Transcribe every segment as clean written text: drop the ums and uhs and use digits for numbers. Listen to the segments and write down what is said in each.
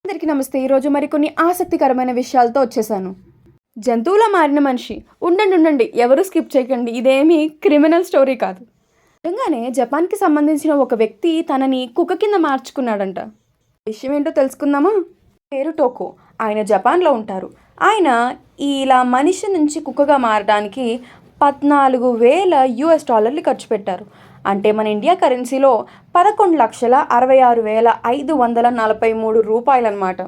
అందరికీ నమస్తే. ఈరోజు మరికొన్ని ఆసక్తికరమైన విషయాలతో వచ్చేసాను. జంతువులా మారిన మనిషి. ఉండండి, ఎవరు స్కిప్ చేయకండి. ఇదేమీ క్రిమినల్ స్టోరీ కాదు. నిజంగానే జపాన్కి సంబంధించిన ఒక వ్యక్తి తనని కుక్క కింద మార్చుకున్నాడంట. విషయం ఏంటో తెలుసుకుందామా? పేరు టోకో. ఆయన జపాన్లో ఉంటారు. ఆయన ఇలా మనిషి నుంచి కుక్కగా మారడానికి $14,000 ఖర్చు పెట్టారు. అంటే మన ఇండియా కరెన్సీలో 11,66,543 రూపాయలన్నమాట.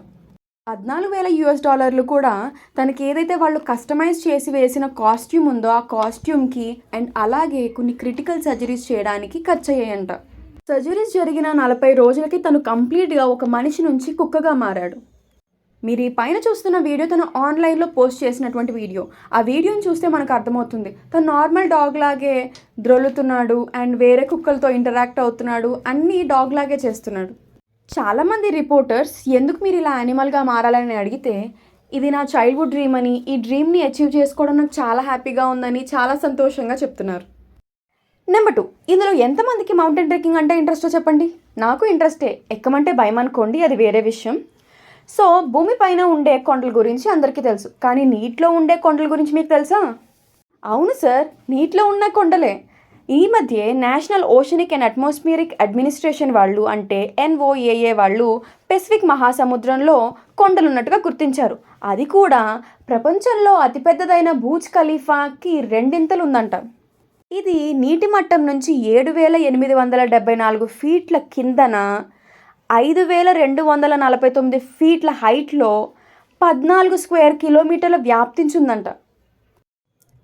$14,000 కూడా తనకి ఏదైతే వాళ్ళు కస్టమైజ్ చేసి వేసిన కాస్ట్యూమ్ ఉందో ఆ కాస్ట్యూమ్కి అండ్ అలాగే కొన్ని క్రిటికల్ సర్జరీస్ చేయడానికి ఖర్చు అయ్యాయంట. సర్జరీస్ జరిగిన 40 రోజులకి తను కంప్లీట్గా ఒక మనిషి నుంచి కుక్కగా మారాడు. మీరు ఈ పైన చూస్తున్న వీడియో తను ఆన్లైన్లో పోస్ట్ చేసినటువంటి వీడియో. ఆ వీడియోని చూస్తే మనకు అర్థమవుతుంది తను నార్మల్ డాగ్ లాగే ద్రొలుతున్నాడు అండ్ వేరే కుక్కలతో ఇంటరాక్ట్ అవుతున్నాడు, అన్నీ డాగ్ లాగే చేస్తున్నాడు. చాలామంది రిపోర్టర్స్ ఎందుకు మీరు ఇలా యానిమల్గా మారాలని అడిగితే ఇది నా చైల్డ్హుడ్ డ్రీమ్ అని, ఈ డ్రీమ్ని అచీవ్ చేసుకోవడం నాకు చాలా హ్యాపీగా ఉందని చాలా సంతోషంగా చెప్తున్నారు. నెంబర్ 2, ఇందులో ఎంతమందికి మౌంటైన్ ట్రెక్కింగ్ అంటే ఇంట్రెస్టో చెప్పండి. నాకు ఇంట్రెస్టే, ఎక్కమంటే భయం అనుకోండి, అది వేరే విషయం. సో భూమిపైన ఉండే కొండల గురించి అందరికీ తెలుసు, కానీ నీటిలో ఉండే కొండల గురించి మీకు తెలుసా? అవును సార్, నీటిలో ఉన్న కొండలే. ఈ మధ్య national oceanic and atmospheric administration వాళ్ళు అంటే NOAA వాళ్ళు పెసిఫిక్ మహాసముద్రంలో కొండలున్నట్టుగా గుర్తించారు. అది కూడా ప్రపంచంలో అతిపెద్దదైన బూర్జ్ ఖలీఫాకి 2 ఇంతలు ఉందంట. ఇది నీటి మట్టం నుంచి 7,874 ఫీట్ల కిందన 5,249 ఫీట్ల హైట్లో 14 స్క్వేర్ కిలోమీటర్ల వ్యాప్తించుందంట.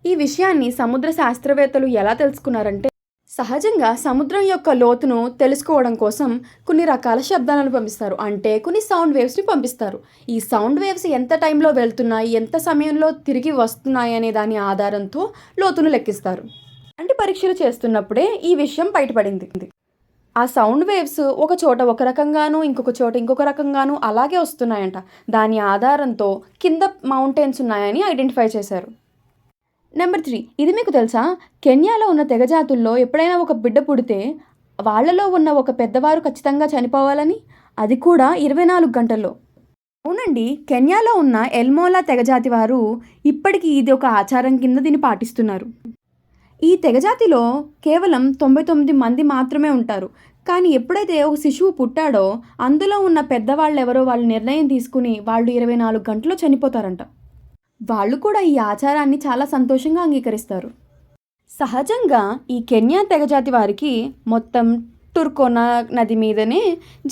ఈ విషయాన్ని సముద్ర శాస్త్రవేత్తలు ఎలా తెలుసుకున్నారంటే, సహజంగా సముద్రం యొక్క లోతును తెలుసుకోవడం కోసం కొన్ని రకాల శబ్దాలను పంపిస్తారు, అంటే కొన్ని సౌండ్ వేవ్స్ని పంపిస్తారు. ఈ సౌండ్ వేవ్స్ ఎంత టైంలో వెళ్తున్నాయి, ఎంత సమయంలో తిరిగి వస్తున్నాయి అనే దాని ఆధారంతో లోతును లెక్కిస్తారు. అంటే పరీక్షలు చేస్తున్నప్పుడే ఈ విషయం బయటపడింది. ఆ సౌండ్ వేవ్స్ ఒక చోట ఒక రకంగాను ఇంకొక చోట ఇంకొక రకంగాను అలాగే వస్తున్నాయంట. దాని ఆధారంతో కింద మౌంటైన్స్ ఉన్నాయని ఐడెంటిఫై చేశారు. నెంబర్ 3, ఇది మీకు తెలుసా? కెన్యాలో ఉన్న తెగజాతుల్లో ఎప్పుడైనా ఒక బిడ్డ పుడితే వాళ్ళలో ఉన్న ఒక పెద్దవారు ఖచ్చితంగా చనిపోవాలని, అది కూడా 24 గంటల్లో. అవునండి, కెన్యాలో ఉన్న ఎల్మోలా తెగజాతి వారు ఇప్పటికీ ఇది ఒక ఆచారం కింద దీన్ని పాటిస్తున్నారు. ఈ తెగజాతిలో కేవలం 99 మంది మాత్రమే ఉంటారు. కానీ ఎప్పుడైతే ఒక శిశువు పుట్టాడో అందులో ఉన్న పెద్దవాళ్ళు ఎవరో వాళ్ళు నిర్ణయం తీసుకుని వాళ్ళు 24 గంటల్లో చనిపోతారంట. వాళ్ళు కూడా ఈ ఆచారాన్ని చాలా సంతోషంగా అంగీకరిస్తారు. సహజంగా ఈ కెన్యా తెగజాతి వారికి మొత్తం టుర్కోనా నది మీదనే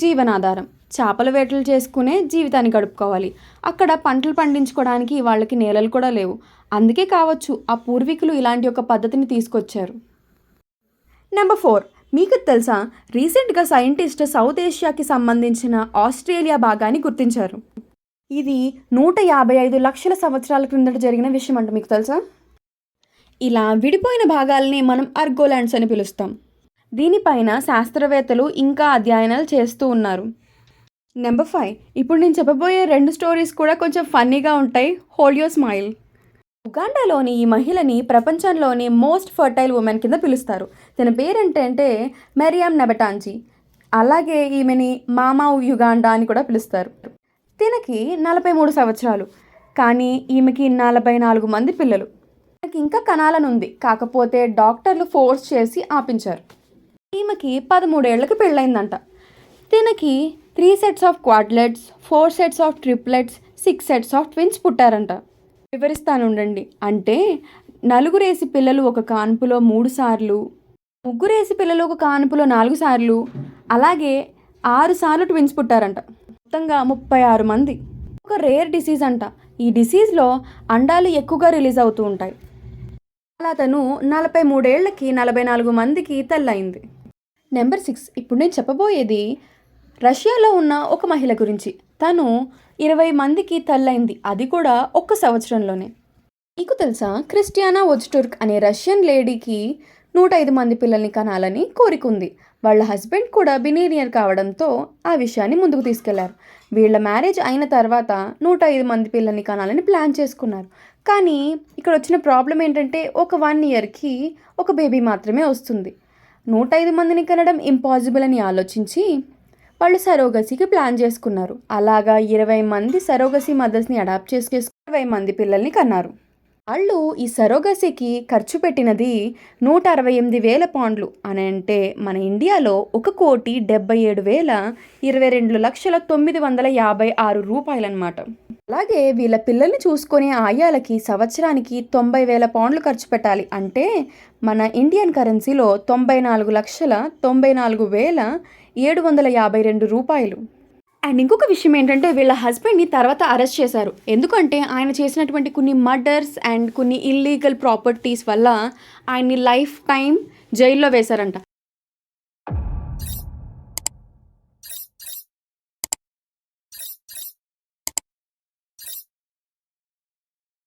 జీవనాధారం. చేపల వేటలు చేసుకునే జీవితాన్ని గడుపుకోవాలి. అక్కడ పంటలు పండించుకోవడానికి వాళ్ళకి నేలలు కూడా లేవు. అందుకే కావచ్చు ఆ పూర్వీకులు ఇలాంటి ఒక పద్ధతిని తీసుకొచ్చారు. నెంబర్ 4, మీకు తెలుసా? రీసెంట్గా సైంటిస్ట్ సౌత్ ఏషియాకి సంబంధించిన ఆస్ట్రేలియా భాగాన్ని గుర్తించారు. ఇది 155 లక్షల సంవత్సరాల క్రిందట జరిగిన విషయం అంట. మీకు తెలుసా? ఇలా విడిపోయిన భాగాల్ని మనం అర్గోలాండ్స్ అని పిలుస్తాం. దీనిపైన శాస్త్రవేత్తలు ఇంకా అధ్యయనాలు చేస్తూ ఉన్నారు. నెంబర్ 5, ఇప్పుడు నేను చెప్పబోయే 2 స్టోరీస్ కూడా కొంచెం ఫన్నీగా ఉంటాయి. Hold your smile. ఉగాండాలోని ఈ మహిళని ప్రపంచంలోని మోస్ట్ ఫర్టైల్ ఉమెన్ కింద పిలుస్తారు. తన పేరేంటంటే మెరియామ్ నెబటాంజీ. అలాగే ఈమెని మామా యుగాండా అని కూడా పిలుస్తారు. తినకి 43 సంవత్సరాలు, కానీ ఈమెకి 44 మంది పిల్లలు. తనకి ఇంకా కనాలని ఉంది, కాకపోతే డాక్టర్లు ఫోర్స్ చేసి ఆపించారు. ఈమెకి 13 ఏళ్లకి పెళ్ళైందంట. తినకి 3 sets of quadruplets, 4 sets of triplets, 6 sets of twins పుట్టారంట. వివరిస్తానుండండి. అంటే 4 పిల్లలు ఒక కాన్పులో 3 సార్లు, 3 పిల్లలు ఒక కాన్పులో 4 సార్లు, అలాగే 6 సార్లు ట్విన్స్ పుట్టారంట. మొత్తంగా 36 మంది. ఒక రేర్ డిసీజ్ అంట. ఈ డిసీజ్లో అండాలు ఎక్కువగా రిలీజ్ అవుతూ ఉంటాయి. అలా తను 43 ఏళ్లకి 44 మందికి తల్లయింది. నెంబర్ 6, ఇప్పుడు నేను చెప్పబోయేది రష్యాలో ఉన్న ఒక మహిళ గురించి. తను 20 మందికి తల్లైంది, అది కూడా 1 సంవత్సరంలోనే. మీకు తెలుసా? క్రిస్టియానా వోజ్టుర్క్ అనే రష్యన్ లేడీకి 105 మంది పిల్లల్ని కనాలని కోరికుంది. వాళ్ళ హస్బెండ్ కూడా బిలీనియర్ కావడంతో ఆ విషయాన్ని ముందుకు తీసుకెళ్లారు. వీళ్ళ మ్యారేజ్ అయిన తర్వాత 105 మంది పిల్లల్ని కనాలని ప్లాన్ చేసుకున్నారు. కానీ ఇక్కడ వచ్చిన ప్రాబ్లం ఏంటంటే ఒక 1 ఇయర్కి ఒక బేబీ మాత్రమే వస్తుంది. 105 మందిని కనడం ఇంపాసిబుల్ అని ఆలోచించి వాళ్ళు సరోగసీకి ప్లాన్ చేసుకున్నారు. అలాగా 20 మంది సరోగసీ మదర్స్ని అడాప్ట్ చేసుకుని 20 మంది పిల్లల్ని కన్నారు. వాళ్ళు ఈ సరోగసీకి ఖర్చు పెట్టినది 168,000 పౌండ్లు అని అంటే మన ఇండియాలో 1,77,22,956 రూపాయలన్నమాట. అలాగే వీళ్ళ పిల్లల్ని చూసుకునే ఆయాలకి సంవత్సరానికి 90,000 పౌండ్లు ఖర్చు పెట్టాలి. అంటే మన ఇండియన్ కరెన్సీలో 94,94,752 రూపాయలు. అండ్ ఇంకొక విషయం ఏంటంటే వీళ్ళ హస్బెండ్ని తర్వాత అరెస్ట్ చేశారు. ఎందుకంటే ఆయన చేసినటువంటి కొన్ని మర్డర్స్ అండ్ కొన్ని ఇల్లీగల్ ప్రాపర్టీస్ వల్ల ఆయన్ని లైఫ్ టైం జైల్లో వేశారంట.